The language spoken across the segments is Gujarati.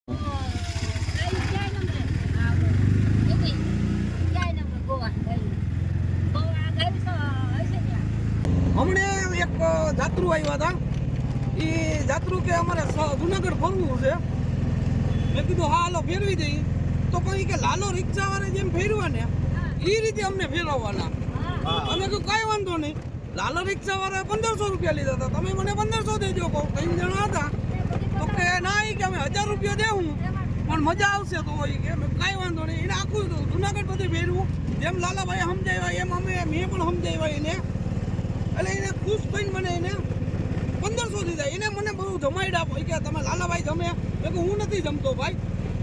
હમણે એક જાત્રુ આવ્યા હતા. એ જાત્રુ કે અમારે જુનાગઢ ફરવું છે. મેં કીધું હા હાલો ફેરવી દઈએ. તો કઈ કે લાલો રિક્ષા વાળા જેમ ફેરવા ને એ રીતે અમને ફેરવવાના. અમે કહ્યું કાંઈ વાંધો નહીં. લાલો રિક્ષા વાળા 1500 રૂપિયા લીધા હતા. તમે મને 1500 દેજો કહો. 3 જણા હતા. તો કે ના કે અમે 1000 રૂપિયા દેવું પણ મજા આવશે તો હોય કે કાંઈ વાંધો નહીં. એને આખું જુનાગઢ બધું ફેરવું જેમ લાલાભાઈ સમજાવ્યા એમ મેં પણ સમજાવ્યા એને. એટલે એને ખુશ થઈને મને એને 1500 દીધા. એને મને બહુ જમાડ્યા હોય કે તમે લાલાભાઈ જમે. હું નથી જમતો ભાઈ.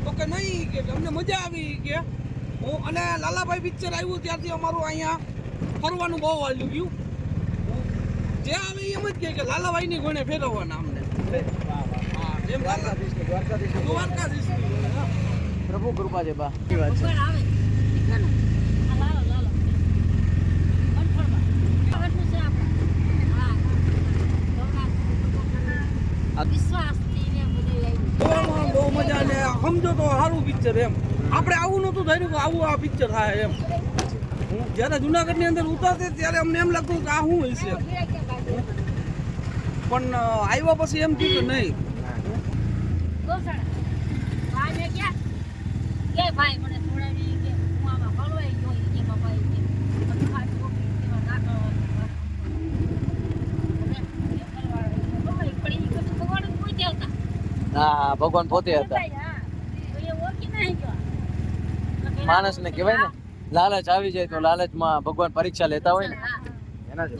તો કે નહીં કે અમને મજા આવી કે હું અને લાલાભાઈ પિક્ચર આવ્યું ત્યારથી અમારું અહીંયા ફરવાનું બહુ વાલ્યું ગયું. જે આવે એમ જ કે લાલાભાઈની ગોણે ફેરવવાના અમને. હા જેમ દ્વારકાધીશ પ્રભુ કૃપા છે બા. બહુ મજા ને સમજો તો સારું પિક્ચર એમ. આપણે આવું નહોતું થયું કે આવું આ પિક્ચર થાય એમ. જ્યારે જુનાગઢની અંદર ઉતારતે ત્યારે અમને એમ લાગતું કે આ શું હશે પણ આવ્યા પછી એમ થયું કે નહીં. હા ભગવાન પોતે હતા. માણસ ને કહેવાય ને લાલચ આવી જાય તો લાલચમાં ભગવાન પરીક્ષા લેતા હોય ને એના જ.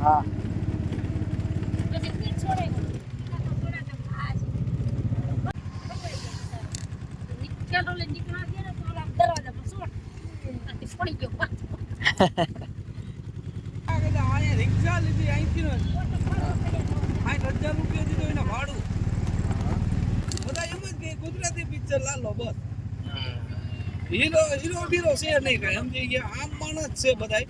હા રિક્ષા લીધી અહીંથી 60,000 રૂપિયા દીધો એના ભાડું. બધા એમ જ કે ગુજરાતી પિક્ચર લાલો બસ. હીરો છે નહીં કઈ સમજી ગયા. આમ માણસ છે બધા.